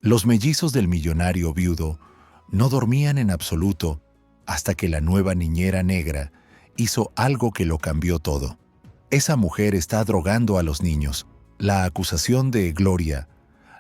Los mellizos del millonario viudo no dormían en absoluto hasta que la nueva niñera negra hizo algo que lo cambió todo. Esa mujer está drogando a los niños. La acusación de Gloria,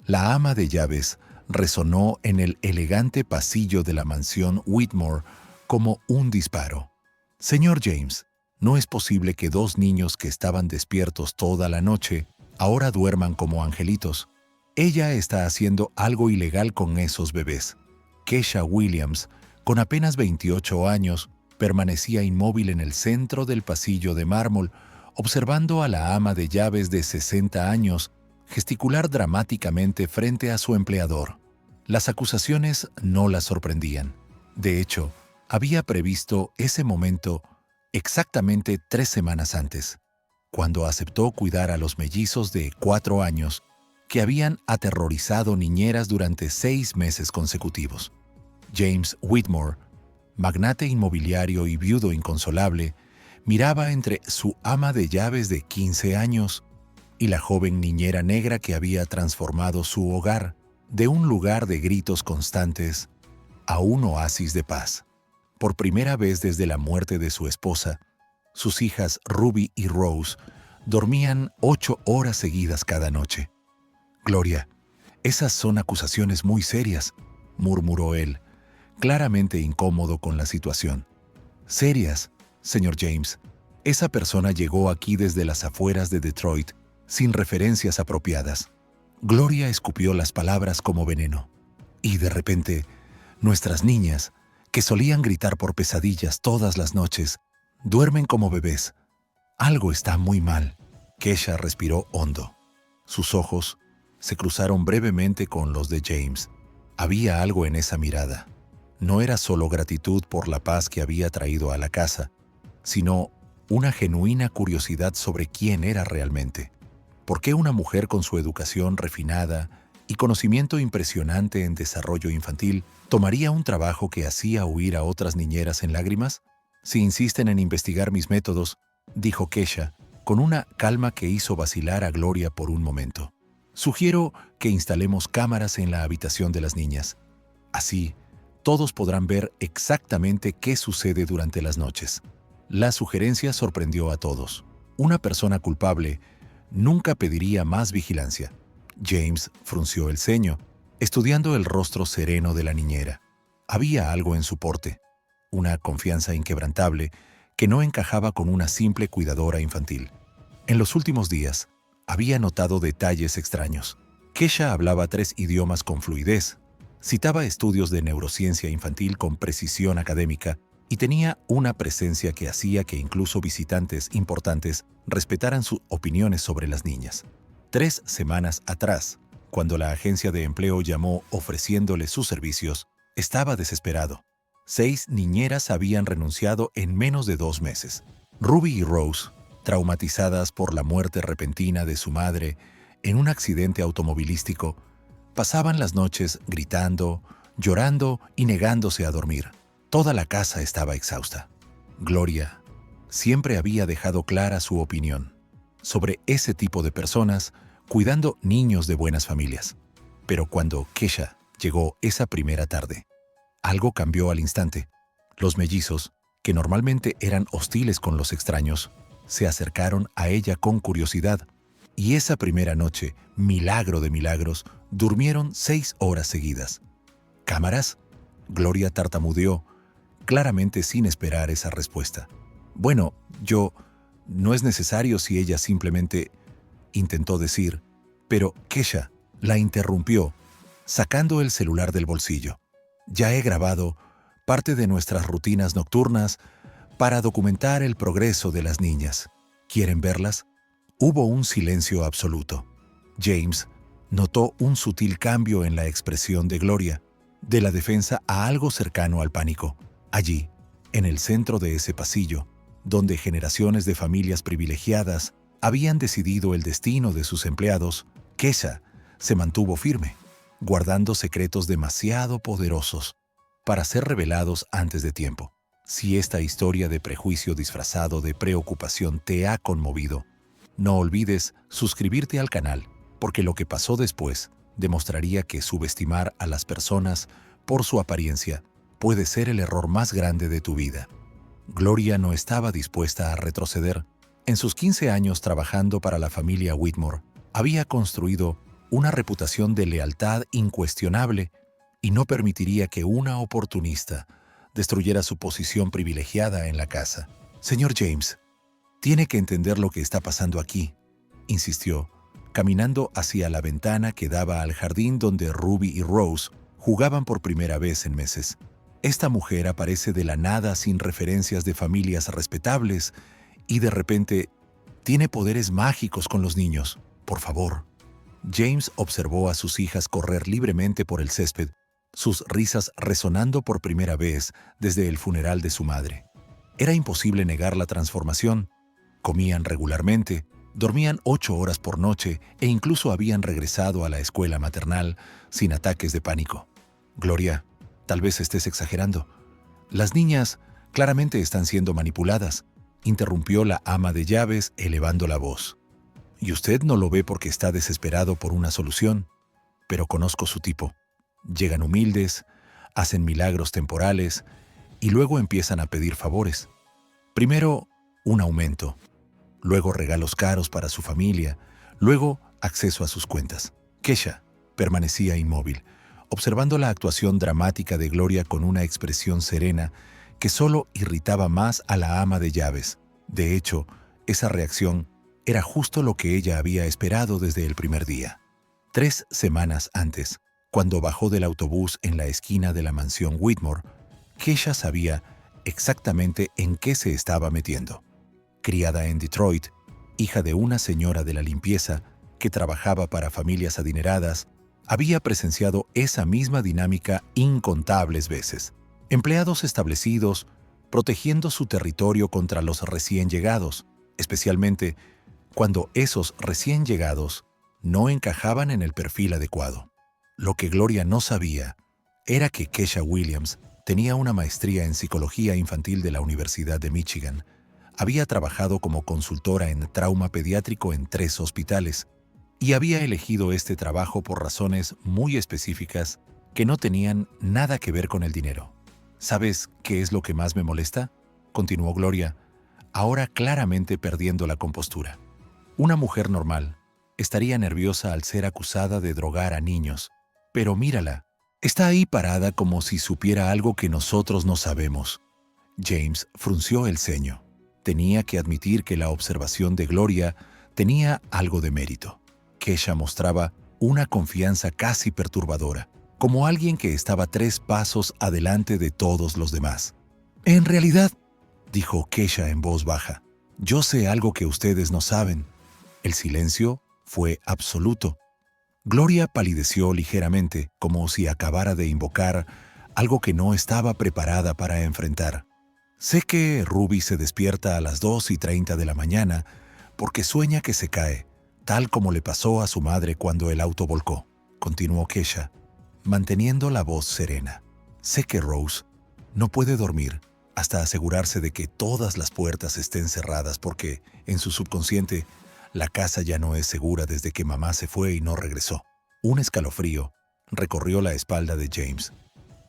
la ama de llaves, resonó en el elegante pasillo de la mansión Whitmore como un disparo. Señor James, no es posible que dos niños que estaban despiertos toda la noche ahora duerman como angelitos. Ella está haciendo algo ilegal con esos bebés. Kesha Williams, con apenas 28 años, permanecía inmóvil en el centro del pasillo de mármol, observando a la ama de llaves de 60 años gesticular dramáticamente frente a su empleador. Las acusaciones no la sorprendían. De hecho, había previsto ese momento exactamente 3 semanas antes, cuando aceptó cuidar a los mellizos de 4 años que habían aterrorizado niñeras durante 6 meses consecutivos. James Whitmore, magnate inmobiliario y viudo inconsolable, miraba entre su ama de llaves de 15 años y la joven niñera negra que había transformado su hogar de un lugar de gritos constantes a un oasis de paz. Por primera vez desde la muerte de su esposa, sus hijas Ruby y Rose dormían 8 horas seguidas cada noche. «Gloria, esas son acusaciones muy serias», murmuró él, claramente incómodo con la situación. «Serias, señor James. Esa persona llegó aquí desde las afueras de Detroit sin referencias apropiadas». Gloria escupió las palabras como veneno. Y de repente, nuestras niñas, que solían gritar por pesadillas todas las noches, duermen como bebés. Algo está muy mal. Kesha respiró hondo. Sus ojos se cruzaron brevemente con los de James. Había algo en esa mirada. No era solo gratitud por la paz que había traído a la casa, sino una genuina curiosidad sobre quién era realmente. ¿Por qué una mujer con su educación refinada y conocimiento impresionante en desarrollo infantil tomaría un trabajo que hacía huir a otras niñeras en lágrimas? Si insisten en investigar mis métodos, dijo Kesha, con una calma que hizo vacilar a Gloria por un momento. Sugiero que instalemos cámaras en la habitación de las niñas. Así, todos podrán ver exactamente qué sucede durante las noches. La sugerencia sorprendió a todos. Una persona culpable nunca pediría más vigilancia. James frunció el ceño, estudiando el rostro sereno de la niñera. Había algo en su porte, una confianza inquebrantable que no encajaba con una simple cuidadora infantil. En los últimos días, había notado detalles extraños. Kesha hablaba 3 idiomas con fluidez, citaba estudios de neurociencia infantil con precisión académica y tenía una presencia que hacía que incluso visitantes importantes respetaran sus opiniones sobre las niñas. 3 semanas atrás, cuando la agencia de empleo llamó ofreciéndole sus servicios, estaba desesperado. 6 niñeras habían renunciado en menos de 2 meses. Ruby y Rose, traumatizadas por la muerte repentina de su madre en un accidente automovilístico, pasaban las noches gritando, llorando y negándose a dormir. Toda la casa estaba exhausta. Gloria siempre había dejado clara su opinión sobre ese tipo de personas cuidando niños de buenas familias. Pero cuando Kesha llegó esa primera tarde, algo cambió al instante. Los mellizos, que normalmente eran hostiles con los extraños, se acercaron a ella con curiosidad, y esa primera noche, milagro de milagros, durmieron 6 horas seguidas. ¿Cámaras? Gloria tartamudeó, claramente sin esperar esa respuesta. Bueno, no es necesario si ella simplemente intentó decir, pero Kesha la interrumpió, sacando el celular del bolsillo. Ya he grabado parte de nuestras rutinas nocturnas para documentar el progreso de las niñas. ¿Quieren verlas? Hubo un silencio absoluto. James notó un sutil cambio en la expresión de Gloria, de la defensa a algo cercano al pánico. Allí, en el centro de ese pasillo, donde generaciones de familias privilegiadas habían decidido el destino de sus empleados, Kesha se mantuvo firme, guardando secretos demasiado poderosos para ser revelados antes de tiempo. Si esta historia de prejuicio disfrazado de preocupación te ha conmovido, no olvides suscribirte al canal, porque lo que pasó después demostraría que subestimar a las personas por su apariencia puede ser el error más grande de tu vida. Gloria no estaba dispuesta a retroceder. En sus 15 años trabajando para la familia Whitmore, había construido una reputación de lealtad incuestionable y no permitiría que una oportunista destruyera su posición privilegiada en la casa. Señor James, tiene que entender lo que está pasando aquí, insistió, caminando hacia la ventana que daba al jardín donde Ruby y Rose jugaban por primera vez en meses. Esta mujer aparece de la nada sin referencias de familias respetables y de repente tiene poderes mágicos con los niños. Por favor. James observó a sus hijas correr libremente por el césped, sus risas resonando por primera vez desde el funeral de su madre. Era imposible negar la transformación. Comían regularmente, dormían 8 horas por noche e incluso habían regresado a la escuela maternal sin ataques de pánico. Gloria, tal vez estés exagerando. Las niñas claramente están siendo manipuladas, interrumpió la ama de llaves elevando la voz. Y usted no lo ve porque está desesperado por una solución, pero conozco su tipo. Llegan humildes, hacen milagros temporales y luego empiezan a pedir favores. Primero, un aumento, luego regalos caros para su familia, luego acceso a sus cuentas. Kesha permanecía inmóvil, observando la actuación dramática de Gloria con una expresión serena que solo irritaba más a la ama de llaves. De hecho, esa reacción era justo lo que ella había esperado desde el primer día. 3 semanas antes, cuando bajó del autobús en la esquina de la mansión Whitmore, Kesha sabía exactamente en qué se estaba metiendo. Criada en Detroit, hija de una señora de la limpieza que trabajaba para familias adineradas, había presenciado esa misma dinámica incontables veces. Empleados establecidos protegiendo su territorio contra los recién llegados, especialmente cuando esos recién llegados no encajaban en el perfil adecuado. Lo que Gloria no sabía era que Kesha Williams tenía una maestría en psicología infantil de la Universidad de Michigan. Había trabajado como consultora en trauma pediátrico en 3 hospitales y había elegido este trabajo por razones muy específicas que no tenían nada que ver con el dinero. ¿Sabes qué es lo que más me molesta?, continuó Gloria, ahora claramente perdiendo la compostura. Una mujer normal estaría nerviosa al ser acusada de drogar a niños, pero mírala, está ahí parada como si supiera algo que nosotros no sabemos. James frunció el ceño. Tenía que admitir que la observación de Gloria tenía algo de mérito. Kesha mostraba una confianza casi perturbadora, como alguien que estaba 3 pasos adelante de todos los demás. En realidad, dijo Kesha en voz baja, yo sé algo que ustedes no saben. El silencio fue absoluto. Gloria palideció ligeramente, como si acabara de invocar algo que no estaba preparada para enfrentar. Sé que Ruby se despierta a las 2:30 de la mañana porque sueña que se cae, tal como le pasó a su madre cuando el auto volcó, continuó Kesha, manteniendo la voz serena. Sé que Rose no puede dormir hasta asegurarse de que todas las puertas estén cerradas porque, en su subconsciente, la casa ya no es segura desde que mamá se fue y no regresó. Un escalofrío recorrió la espalda de James.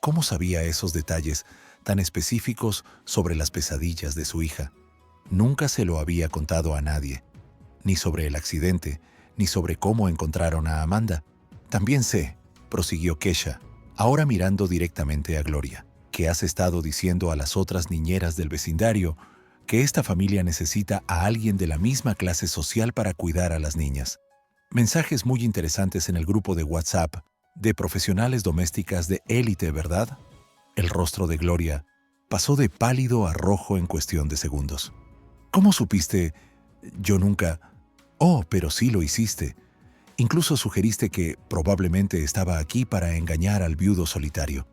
¿Cómo sabía esos detalles tan específicos sobre las pesadillas de su hija? Nunca se lo había contado a nadie, ni sobre el accidente, ni sobre cómo encontraron a Amanda. También sé, prosiguió Kesha, ahora mirando directamente a Gloria, que has estado diciendo a las otras niñeras del vecindario que esta familia necesita a alguien de la misma clase social para cuidar a las niñas. Mensajes muy interesantes en el grupo de WhatsApp de profesionales domésticas de élite, ¿verdad? El rostro de Gloria pasó de pálido a rojo en cuestión de segundos. ¿Cómo supiste? Yo nunca... Oh, pero sí lo hiciste. Incluso sugeriste que probablemente estaba aquí para engañar al viudo solitario.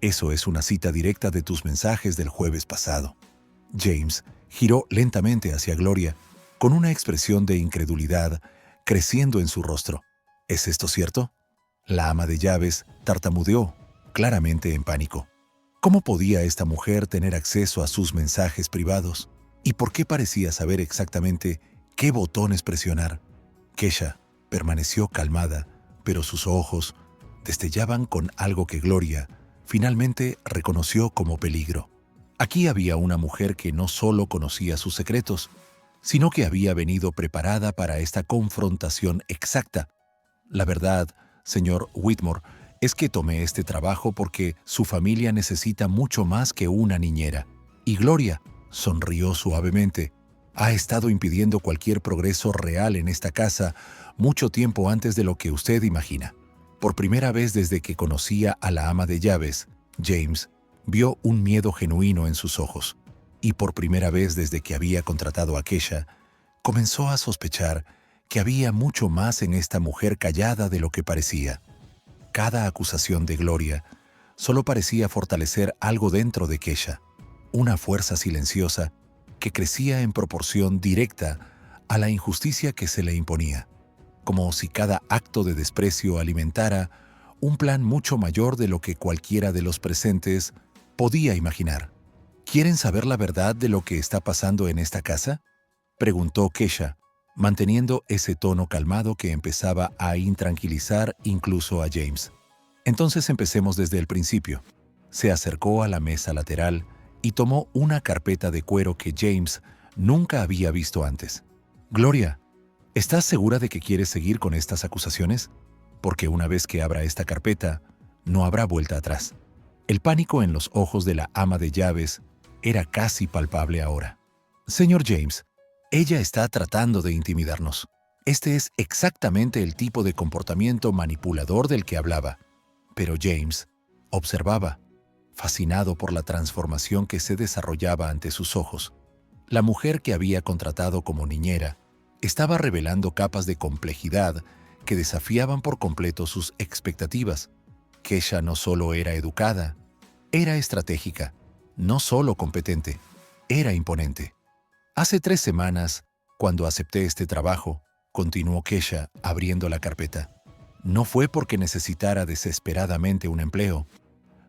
Eso es una cita directa de tus mensajes del jueves pasado. James giró lentamente hacia Gloria, con una expresión de incredulidad creciendo en su rostro. ¿Es esto cierto? La ama de llaves tartamudeó, claramente en pánico. ¿Cómo podía esta mujer tener acceso a sus mensajes privados? ¿Y por qué parecía saber exactamente qué botones presionar? Kesha permaneció calmada, pero sus ojos destellaban con algo que Gloria finalmente reconoció como peligro. Aquí había una mujer que no solo conocía sus secretos, sino que había venido preparada para esta confrontación exacta. La verdad, señor Whitmore, es que tomé este trabajo porque su familia necesita mucho más que una niñera. Y Gloria sonrió suavemente. Ha estado impidiendo cualquier progreso real en esta casa mucho tiempo antes de lo que usted imagina. Por primera vez desde que conocía a la ama de llaves, James vio un miedo genuino en sus ojos. Y por primera vez desde que había contratado a Kesha, comenzó a sospechar que había mucho más en esta mujer callada de lo que parecía. Cada acusación de Gloria solo parecía fortalecer algo dentro de Kesha, una fuerza silenciosa que crecía en proporción directa a la injusticia que se le imponía, como si cada acto de desprecio alimentara un plan mucho mayor de lo que cualquiera de los presentes podía imaginar. ¿Quieren saber la verdad de lo que está pasando en esta casa?, preguntó Kesha, manteniendo ese tono calmado que empezaba a intranquilizar incluso a James. Entonces empecemos desde el principio. Se acercó a la mesa lateral y tomó una carpeta de cuero que James nunca había visto antes. Gloria, ¿estás segura de que quieres seguir con estas acusaciones? Porque una vez que abra esta carpeta, no habrá vuelta atrás. El pánico en los ojos de la ama de llaves era casi palpable ahora. Señor James, ella está tratando de intimidarnos. Este es exactamente el tipo de comportamiento manipulador del que hablaba. Pero James observaba, fascinado por la transformación que se desarrollaba ante sus ojos. La mujer que había contratado como niñera estaba revelando capas de complejidad que desafiaban por completo sus expectativas. Kesha no solo era educada, era estratégica, no solo competente, era imponente. Hace 3 semanas, cuando acepté este trabajo, continuó Kesha abriendo la carpeta, no fue porque necesitara desesperadamente un empleo,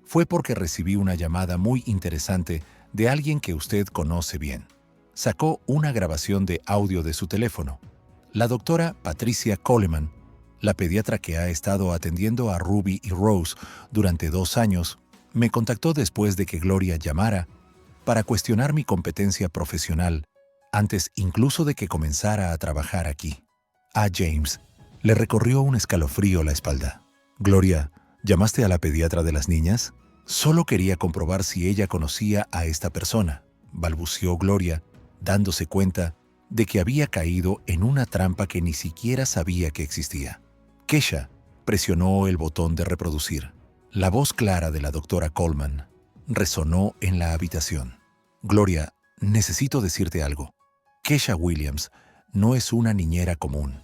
fue porque recibí una llamada muy interesante de alguien que usted conoce bien. Sacó una grabación de audio de su teléfono. La doctora Patricia Coleman, la pediatra que ha estado atendiendo a Ruby y Rose durante 2 años, me contactó después de que Gloria llamara para cuestionar mi competencia profesional, antes incluso de que comenzara a trabajar aquí. A James le recorrió un escalofrío la espalda. Gloria, ¿llamaste a la pediatra de las niñas? Solo quería comprobar si ella conocía a esta persona, balbuceó Gloria, dándose cuenta de que había caído en una trampa que ni siquiera sabía que existía. Kesha presionó el botón de reproducir. La voz clara de la doctora Coleman resonó en la habitación. Gloria, necesito decirte algo. Kesha Williams no es una niñera común.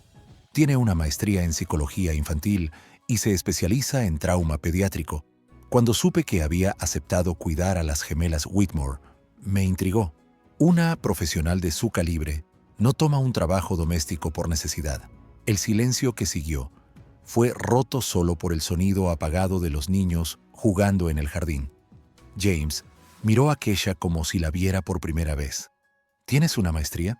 Tiene una maestría en psicología infantil y se especializa en trauma pediátrico. Cuando supe que había aceptado cuidar a las gemelas Whitmore, me intrigó. Una profesional de su calibre no toma un trabajo doméstico por necesidad. El silencio que siguió fue roto solo por el sonido apagado de los niños jugando en el jardín. James miró a Kesha como si la viera por primera vez. ¿Tienes una maestría?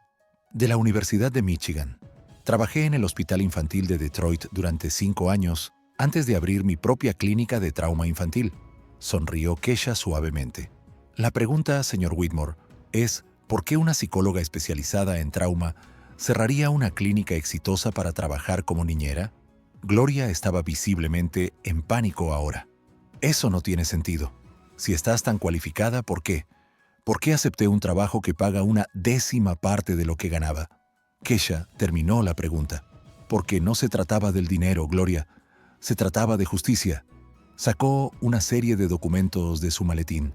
De la Universidad de Michigan. Trabajé en el Hospital Infantil de Detroit durante 5 años antes de abrir mi propia clínica de trauma infantil. Sonrió Kesha suavemente. La pregunta, señor Whitmore, es ¿por qué una psicóloga especializada en trauma cerraría una clínica exitosa para trabajar como niñera? Gloria estaba visiblemente en pánico ahora. Eso no tiene sentido. Si estás tan cualificada, ¿por qué? ¿Por qué acepté un trabajo que paga una 10ª parte de lo que ganaba? Kesha terminó la pregunta. Porque no se trataba del dinero, Gloria. Se trataba de justicia. Sacó una serie de documentos de su maletín.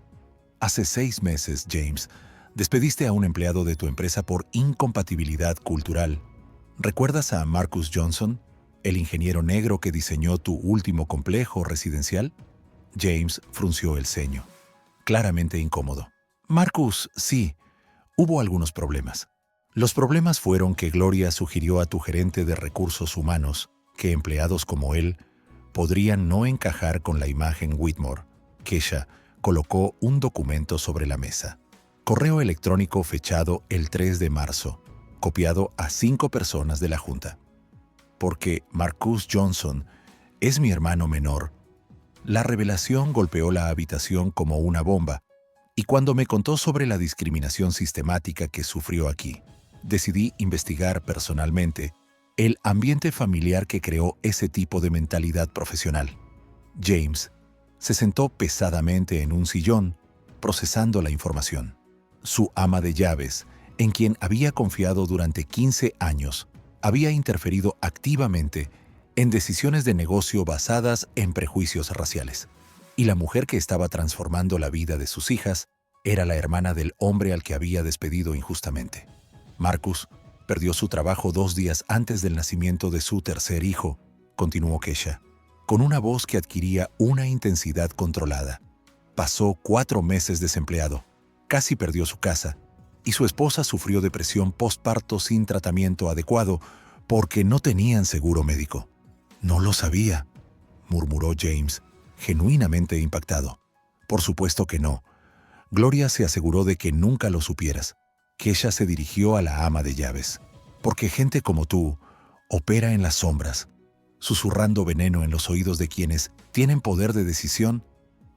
Hace 6 meses, James, despediste a un empleado de tu empresa por incompatibilidad cultural. ¿Recuerdas a Marcus Johnson, el ingeniero negro que diseñó tu último complejo residencial? James frunció el ceño, claramente incómodo. Marcus, sí, hubo algunos problemas. Los problemas fueron que Gloria sugirió a tu gerente de recursos humanos que empleados como él podrían no encajar con la imagen Whitmore. Kesha colocó un documento sobre la mesa. Correo electrónico fechado el 3 de marzo, copiado a 5 personas de la junta. Porque Marcus Johnson Es mi hermano menor. La revelación golpeó la habitación como una bomba, y cuando me contó sobre la discriminación sistemática que sufrió aquí, decidí investigar personalmente el ambiente familiar que creó ese tipo de mentalidad profesional. James se sentó pesadamente en un sillón, procesando la información. Su ama de llaves, en quien había confiado durante 15 años, había interferido activamente en decisiones de negocio basadas en prejuicios raciales. Y la mujer que estaba transformando la vida de sus hijas era la hermana del hombre al que había despedido injustamente. Marcus perdió su trabajo 2 días antes del nacimiento de su tercer hijo, continuó Kesha, con una voz que adquiría una intensidad controlada. Pasó 4 meses desempleado, casi perdió su casa, y su esposa sufrió depresión postparto sin tratamiento adecuado porque no tenían seguro médico. No lo sabía, murmuró James, genuinamente impactado. Por supuesto que no. Gloria se aseguró de que nunca lo supieras. Kesha se dirigió a la ama de llaves. Porque gente como tú opera en las sombras, susurrando veneno en los oídos de quienes tienen poder de decisión,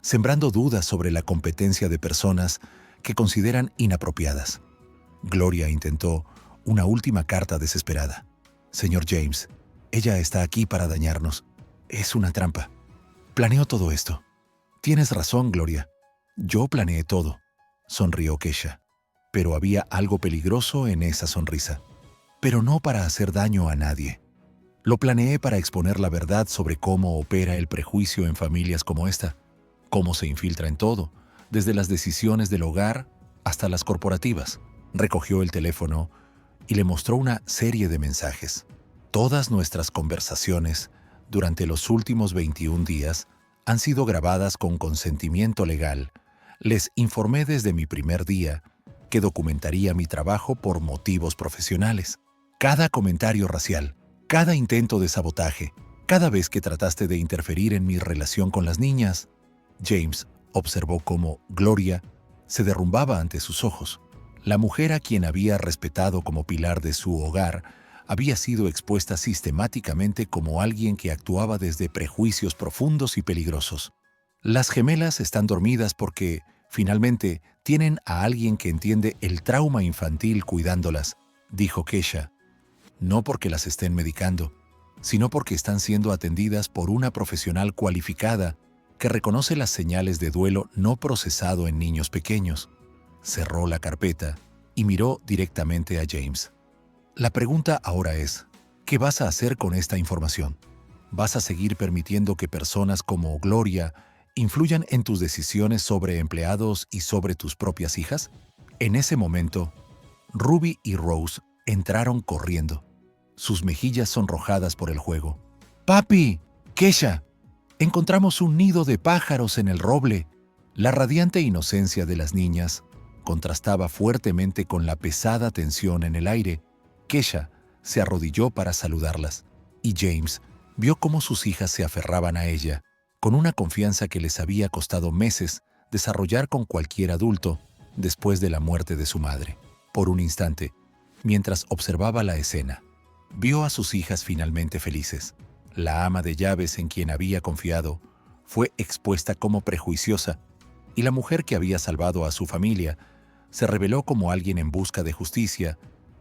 sembrando dudas sobre la competencia de personas que consideran inapropiadas. Gloria intentó una última carta desesperada. Señor James, ella está aquí para dañarnos. Es una trampa. Planeó todo esto. Tienes razón, Gloria. Yo planeé todo, sonrió Kesha. Pero había algo peligroso en esa sonrisa. Pero no para hacer daño a nadie. Lo planeé para exponer la verdad sobre cómo opera el prejuicio en familias como esta, cómo se infiltra en todo, desde las decisiones del hogar hasta las corporativas. Recogió el teléfono y le mostró una serie de mensajes. Todas nuestras conversaciones durante los últimos 21 días han sido grabadas con consentimiento legal. Les informé desde mi primer día que documentaría mi trabajo por motivos profesionales. Cada comentario racial, cada intento de sabotaje, cada vez que trataste de interferir en mi relación con las niñas. James observó cómo Gloria se derrumbaba ante sus ojos. La mujer a quien había respetado como pilar de su hogar había sido expuesta sistemáticamente como alguien que actuaba desde prejuicios profundos y peligrosos. Las gemelas están dormidas porque, finalmente, tienen a alguien que entiende el trauma infantil cuidándolas, dijo Kesha. No porque las estén medicando, sino porque están siendo atendidas por una profesional cualificada que reconoce las señales de duelo no procesado en niños pequeños. Cerró la carpeta y miró directamente a James. La pregunta ahora es, ¿qué vas a hacer con esta información? ¿Vas a seguir permitiendo que personas como Gloria influyan en tus decisiones sobre empleados y sobre tus propias hijas? En ese momento, Ruby y Rose entraron corriendo, sus mejillas sonrojadas por el juego. ¡Papi! ¡Kesha! Encontramos un nido de pájaros en el roble. La radiante inocencia de las niñas contrastaba fuertemente con la pesada tensión en el aire. Kesha se arrodilló para saludarlas, y James vio cómo sus hijas se aferraban a ella, con una confianza que les había costado meses desarrollar con cualquier adulto después de la muerte de su madre. Por un instante, mientras observaba la escena, vio a sus hijas finalmente felices. La ama de llaves en quien había confiado fue expuesta como prejuiciosa, y la mujer que había salvado a su familia se reveló como alguien en busca de justicia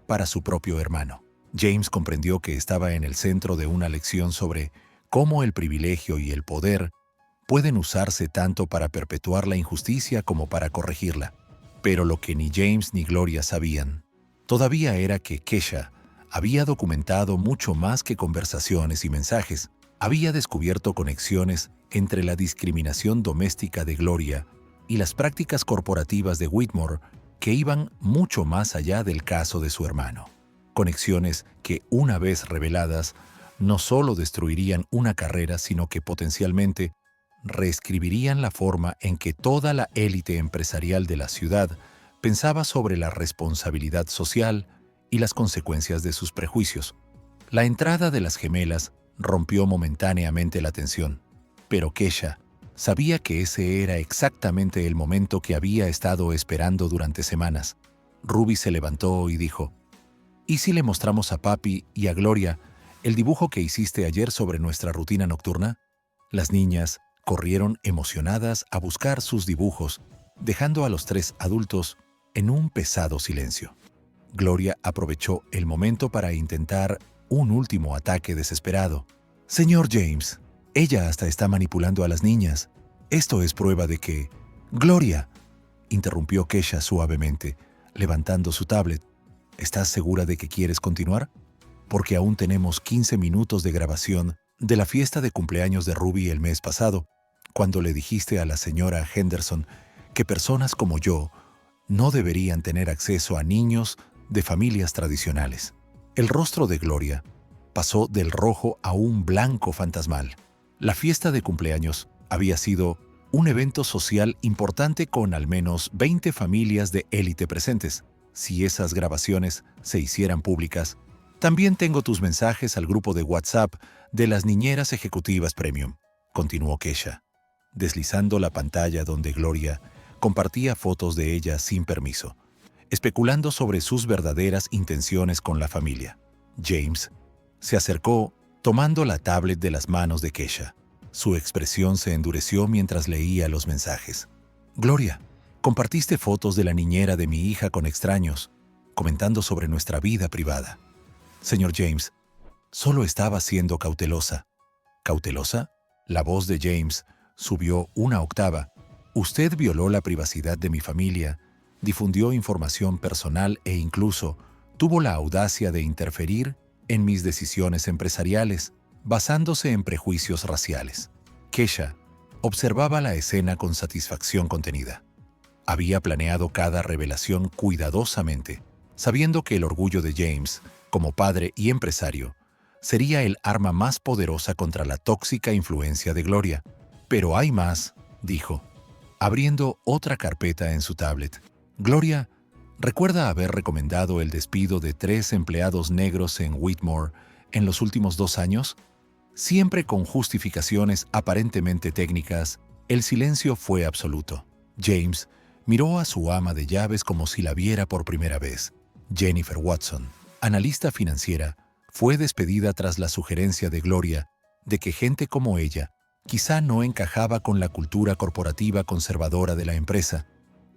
para su propio hermano. James comprendió que estaba en el centro de una lección sobre cómo el privilegio y el poder pueden usarse tanto para perpetuar la injusticia como para corregirla. Pero lo que ni James ni Gloria sabían todavía era que Kesha había documentado mucho más que conversaciones y mensajes. Había descubierto conexiones entre la discriminación doméstica de Gloria y las prácticas corporativas de Whitmore que iban mucho más allá del caso de su hermano. Conexiones que, una vez reveladas, no solo destruirían una carrera, sino que potencialmente reescribirían la forma en que toda la élite empresarial de la ciudad pensaba sobre la responsabilidad social y las consecuencias de sus prejuicios. La entrada de las gemelas rompió momentáneamente la tensión, pero Kesha sabía que ese era exactamente el momento que había estado esperando durante semanas. Ruby se levantó y dijo, ¿y si le mostramos a Papi y a Gloria ¿El dibujo que hiciste ayer sobre nuestra rutina nocturna? Las niñas corrieron emocionadas a buscar sus dibujos, dejando a los tres adultos en un pesado silencio. Gloria aprovechó el momento para intentar un último ataque desesperado. Señor James, ella hasta está manipulando a las niñas. Esto es prueba de que... Gloria, interrumpió Kesha suavemente, levantando su tablet. ¿Estás segura de que quieres continuar? Porque aún tenemos 15 minutos de grabación de la fiesta de cumpleaños de Ruby el mes pasado, cuando le dijiste a la señora Henderson que personas como yo no deberían tener acceso a niños de familias tradicionales. El rostro de Gloria pasó del rojo a un blanco fantasmal. La fiesta de cumpleaños había sido un evento social importante con al menos 20 familias de élite presentes. Si esas grabaciones se hicieran públicas, también tengo tus mensajes al grupo de WhatsApp de las niñeras ejecutivas premium, continuó Kesha, deslizando la pantalla donde Gloria compartía fotos de ella sin permiso, especulando sobre sus verdaderas intenciones con la familia. James se acercó tomando la tablet de las manos de Kesha. Su expresión se endureció mientras leía los mensajes. Gloria, compartiste fotos de la niñera de mi hija con extraños, comentando sobre nuestra vida privada. Señor James, solo estaba siendo cautelosa. ¿Cautelosa? La voz de James subió una octava. Usted violó la privacidad de mi familia, difundió información personal e incluso tuvo la audacia de interferir en mis decisiones empresariales, basándose en prejuicios raciales. Kesha observaba la escena con satisfacción contenida. Había planeado cada revelación cuidadosamente, sabiendo que el orgullo de James, como padre y empresario, sería el arma más poderosa contra la tóxica influencia de Gloria. Pero hay más, dijo, abriendo otra carpeta en su tablet. Gloria recuerda haber recomendado el despido de 3 empleados negros en Whitmore en los últimos 2 años. Siempre con justificaciones aparentemente técnicas, el silencio fue absoluto. James miró a su ama de llaves como si la viera por primera vez. Jennifer Watson, analista financiera, fue despedida tras la sugerencia de Gloria de que gente como ella quizá no encajaba con la cultura corporativa conservadora de la empresa.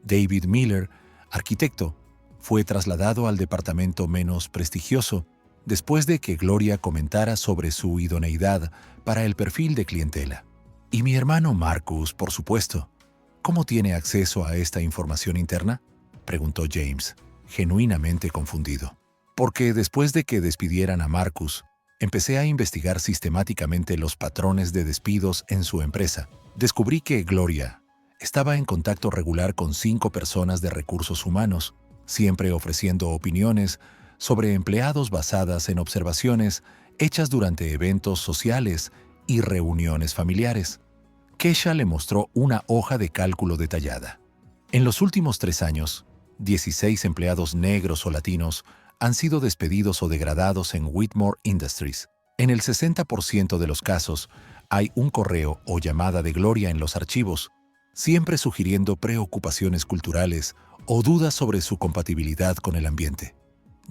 David Miller, arquitecto, fue trasladado al departamento menos prestigioso después de que Gloria comentara sobre su idoneidad para el perfil de clientela. Y mi hermano Marcus, por supuesto. ¿Cómo tiene acceso a esta información interna?, preguntó James, genuinamente confundido. Porque después de que despidieran a Marcus, empecé a investigar sistemáticamente los patrones de despidos en su empresa. Descubrí que Gloria estaba en contacto regular con 5 personas de recursos humanos, siempre ofreciendo opiniones sobre empleados basadas en observaciones hechas durante eventos sociales y reuniones familiares. Kesha le mostró una hoja de cálculo detallada. En los últimos 3 años, 16 empleados negros o latinos han sido despedidos o degradados en Whitmore Industries. En el 60% de los casos, hay un correo o llamada de Gloria en los archivos, siempre sugiriendo preocupaciones culturales o dudas sobre su compatibilidad con el ambiente.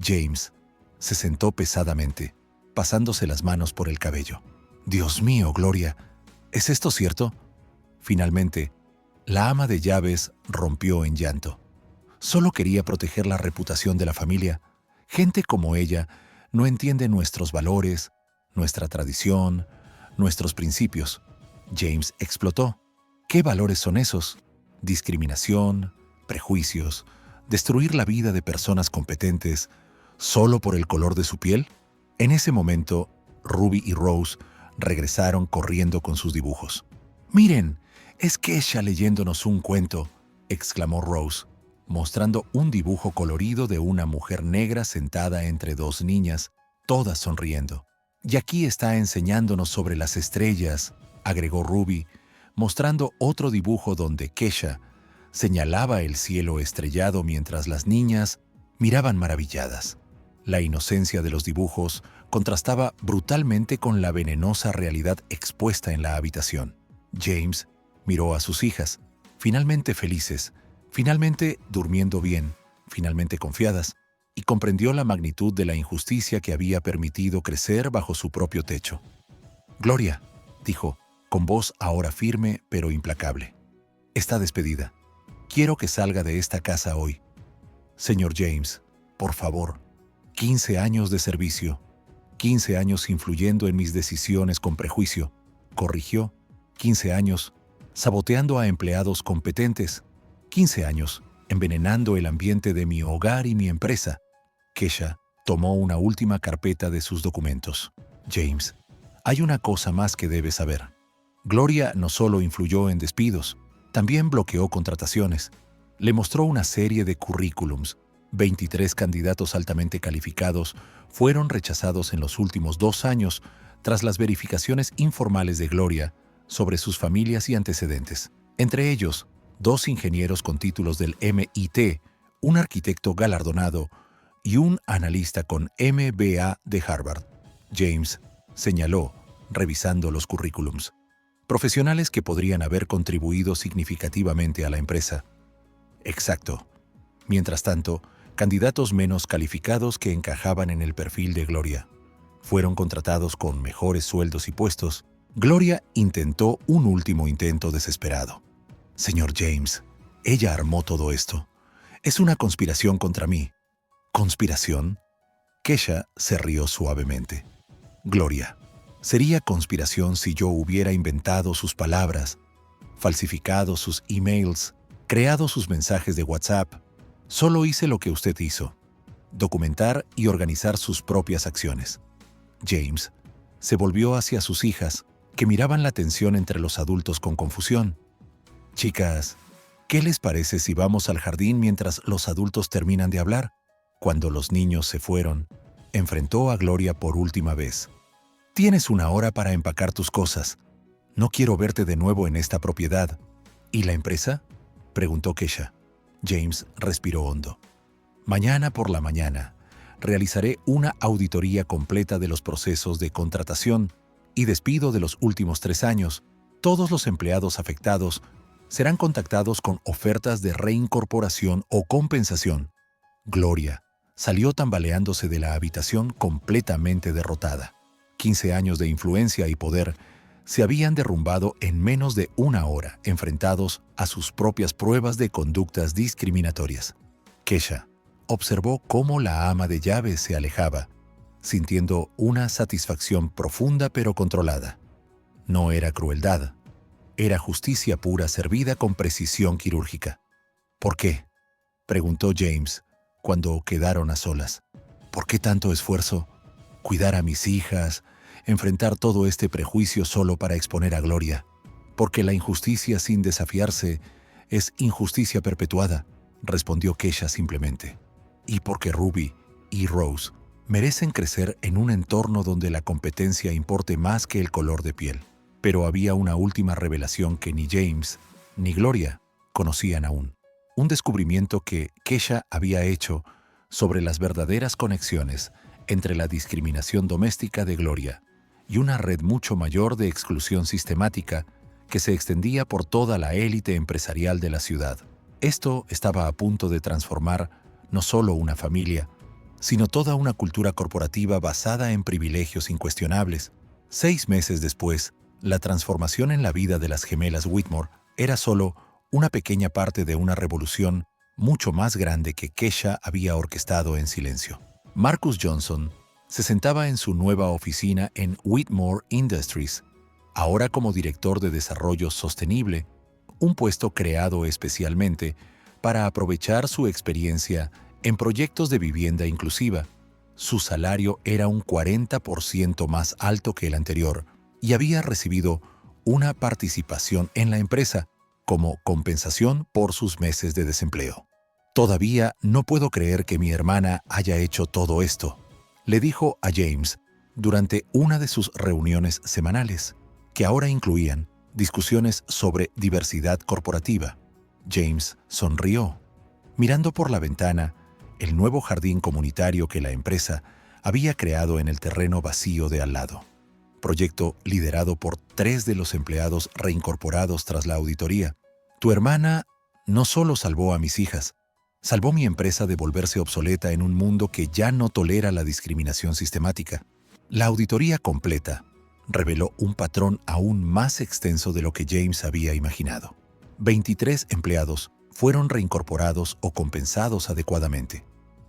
James se sentó pesadamente, pasándose las manos por el cabello. «Dios mío, Gloria, ¿es esto cierto?» Finalmente, la ama de llaves rompió en llanto. Solo quería proteger la reputación de la familia. Gente como ella no entiende nuestros valores, nuestra tradición, nuestros principios. James explotó. ¿Qué valores son esos? Discriminación, prejuicios, destruir la vida de personas competentes solo por el color de su piel. En ese momento, Ruby y Rose regresaron corriendo con sus dibujos. «Miren, es Kesha leyéndonos un cuento», exclamó Rose, mostrando un dibujo colorido de una mujer negra sentada entre 2 niñas, todas sonriendo. «Y aquí está enseñándonos sobre las estrellas», agregó Ruby, mostrando otro dibujo donde Kesha señalaba el cielo estrellado mientras las niñas miraban maravilladas. La inocencia de los dibujos contrastaba brutalmente con la venenosa realidad expuesta en la habitación. James miró a sus hijas, finalmente felices, finalmente durmiendo bien, finalmente confiadas. y comprendió la magnitud de la injusticia que había permitido crecer bajo su propio techo. «Gloria», dijo, con voz ahora firme pero implacable, «está despedida. Quiero que salga de esta casa hoy. Señor James, por favor, 15 años de servicio, 15 años influyendo en mis decisiones con prejuicio», corrigió, 15 años saboteando a empleados competentes, 15 años envenenando el ambiente de mi hogar y mi empresa. Kesha tomó una última carpeta de sus documentos. «James, hay una cosa más que debes saber. Gloria no solo influyó en despidos, también bloqueó contrataciones. Le mostró una serie de currículums. 23 candidatos altamente calificados fueron rechazados en los últimos 2 años tras las verificaciones informales de Gloria sobre sus familias y antecedentes. Entre ellos, 2 ingenieros con títulos del MIT, un arquitecto galardonado y un analista con MBA de Harvard. James señaló, revisando los currículums, profesionales que podrían haber contribuido significativamente a la empresa. Exacto. Mientras tanto, candidatos menos calificados que encajaban en el perfil de Gloria fueron contratados con mejores sueldos y puestos. Gloria intentó un último intento desesperado. «Señor James, ella armó todo esto. Es una conspiración contra mí». «¿Conspiración?». Kesha se rió suavemente. «Gloria, sería conspiración si yo hubiera inventado sus palabras, falsificado sus emails, creado sus mensajes de WhatsApp. Solo hice lo que usted hizo: documentar y organizar sus propias acciones». James se volvió hacia sus hijas, que miraban la tensión entre los adultos con confusión. «Chicas, ¿qué les parece si vamos al jardín mientras los adultos terminan de hablar?». Cuando los niños se fueron, enfrentó a Gloria por última vez. «Tienes 1 hora para empacar tus cosas. No quiero verte de nuevo en esta propiedad». «¿Y la empresa?», preguntó Kesha. James respiró hondo. «Mañana por la mañana realizaré una auditoría completa de los procesos de contratación y despido de los últimos 3 años. Todos los empleados afectados serán contactados con ofertas de reincorporación o compensación». Gloria salió tambaleándose de la habitación completamente derrotada. 15 años de influencia y poder se habían derrumbado en menos de 1 hora, enfrentados a sus propias pruebas de conductas discriminatorias. Kesha observó cómo la ama de llaves se alejaba, sintiendo una satisfacción profunda pero controlada. No era crueldad, era justicia pura servida con precisión quirúrgica. «¿Por qué?», preguntó James cuando quedaron a solas. «¿Por qué tanto esfuerzo? Cuidar a mis hijas, enfrentar todo este prejuicio solo para exponer a Gloria. Porque la injusticia sin desafiarse es injusticia perpetuada», respondió Kesha simplemente. «Y porque Ruby y Rose merecen crecer en un entorno donde la competencia importe más que el color de piel». Pero había una última revelación que ni James ni Gloria conocían aún. Un descubrimiento que Kesha había hecho sobre las verdaderas conexiones entre la discriminación doméstica de Gloria y una red mucho mayor de exclusión sistemática que se extendía por toda la élite empresarial de la ciudad. Esto estaba a punto de transformar no solo una familia, sino toda una cultura corporativa basada en privilegios incuestionables. 6 meses después, la transformación en la vida de las gemelas Whitmore era solo una pequeña parte de una revolución mucho más grande que Kesha había orquestado en silencio. Marcus Johnson se sentaba en su nueva oficina en Whitmore Industries, ahora como director de desarrollo sostenible, un puesto creado especialmente para aprovechar su experiencia en proyectos de vivienda inclusiva. Su salario era un 40% más alto que el anterior y había recibido una participación en la empresa como compensación por sus meses de desempleo. «Todavía no puedo creer que mi hermana haya hecho todo esto», le dijo a James durante una de sus reuniones semanales, que ahora incluían discusiones sobre diversidad corporativa. James sonrió, mirando por la ventana el nuevo jardín comunitario que la empresa había creado en el terreno vacío de al lado. Proyecto liderado por 3 de los empleados reincorporados tras la auditoría. «Tu hermana no solo salvó a mis hijas, Salvó mi empresa de volverse obsoleta en un mundo que ya no tolera la discriminación sistemática. La auditoría completa reveló un patrón aún más extenso de lo que James había imaginado. 23 empleados fueron reincorporados o compensados adecuadamente.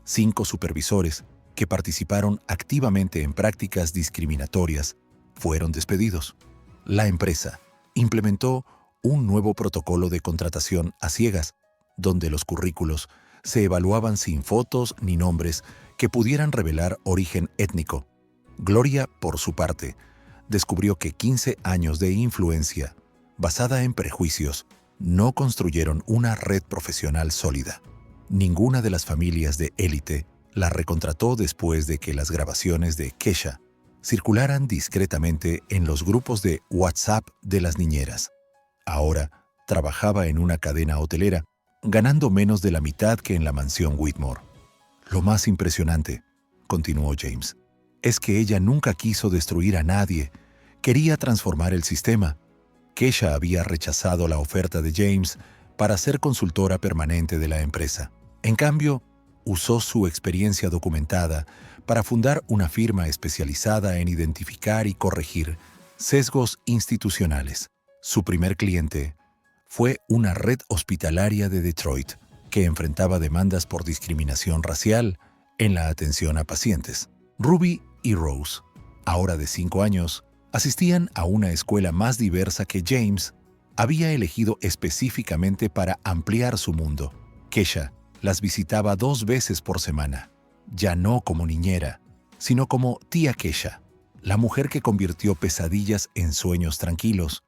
5 supervisores, que participaron activamente en prácticas discriminatorias, fueron despedidos. La empresa implementó un nuevo protocolo de contratación a ciegas, donde los currículos se evaluaban sin fotos ni nombres que pudieran revelar origen étnico. Gloria, por su parte, descubrió que 15 años de influencia basada en prejuicios no construyeron una red profesional sólida. Ninguna de las familias de élite la recontrató después de que las grabaciones de Kesha circularan discretamente en los grupos de WhatsApp de las niñeras. Ahora trabajaba en una cadena hotelera, ganando menos de la mitad que en la mansión Whitmore. Lo más impresionante, continuó James, es que ella nunca quiso destruir a nadie, quería transformar el sistema. Kesha había rechazado la oferta de James para ser consultora permanente de la empresa. En cambio, usó su experiencia documentada para fundar una firma especializada en identificar y corregir sesgos institucionales. Su primer cliente fue una red hospitalaria de Detroit que enfrentaba demandas por discriminación racial en la atención a pacientes. Ruby y Rose, ahora de 5 años, asistían a una escuela más diversa que James había elegido específicamente para ampliar su mundo. Kesha las visitaba 2 veces por semana, ya no como niñera, sino como tía Kesha, la mujer que convirtió pesadillas en sueños tranquilos,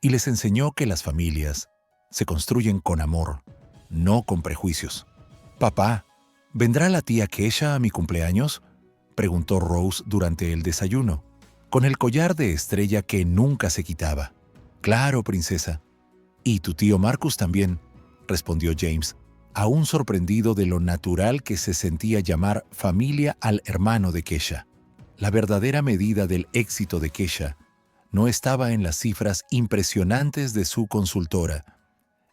y les enseñó que las familias se construyen con amor, no con prejuicios. «Papá, ¿vendrá la tía Kesha a mi cumpleaños?», preguntó Rose durante el desayuno, con el collar de estrella que nunca se quitaba. «Claro, princesa. Y tu tío Marcus también», respondió James, aún sorprendido de lo natural que se sentía llamar familia al hermano de Kesha. La verdadera medida del éxito de Kesha no estaba en las cifras impresionantes de su consultora,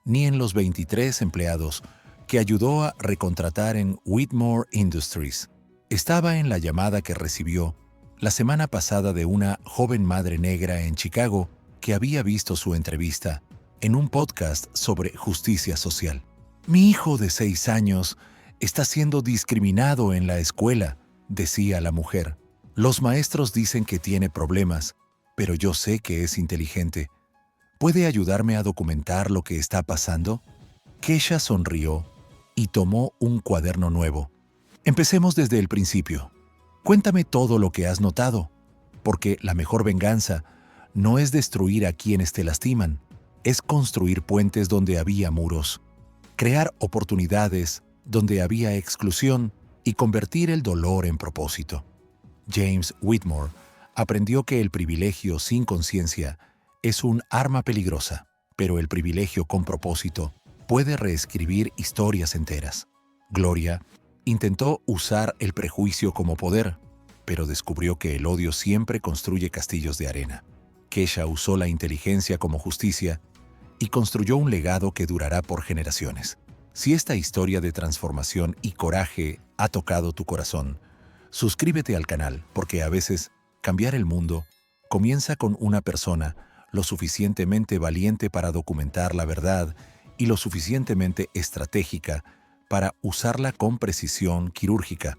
ni en los 23 empleados que ayudó a recontratar en Whitmore Industries. Estaba en la llamada que recibió la semana pasada de una joven madre negra en Chicago que había visto su entrevista en un podcast sobre justicia social. «Mi hijo de 6 años está siendo discriminado en la escuela», decía la mujer. «Los maestros dicen que tiene problemas, pero yo sé que es inteligente. ¿Puede ayudarme a documentar lo que está pasando?». Kesha sonrió y tomó un cuaderno nuevo. «Empecemos desde el principio. Cuéntame todo lo que has notado, porque la mejor venganza no es destruir a quienes te lastiman, es construir puentes donde había muros, crear oportunidades donde había exclusión y convertir el dolor en propósito». James Whitmore aprendió que el privilegio sin conciencia es un arma peligrosa, pero el privilegio con propósito puede reescribir historias enteras. Gloria intentó usar el prejuicio como poder, pero descubrió que el odio siempre construye castillos de arena. Kesha usó la inteligencia como justicia y construyó un legado que durará por generaciones. Si esta historia de transformación y coraje ha tocado tu corazón, suscríbete al canal, porque a veces cambiar el mundo comienza con una persona lo suficientemente valiente para documentar la verdad y lo suficientemente estratégica para usarla con precisión quirúrgica.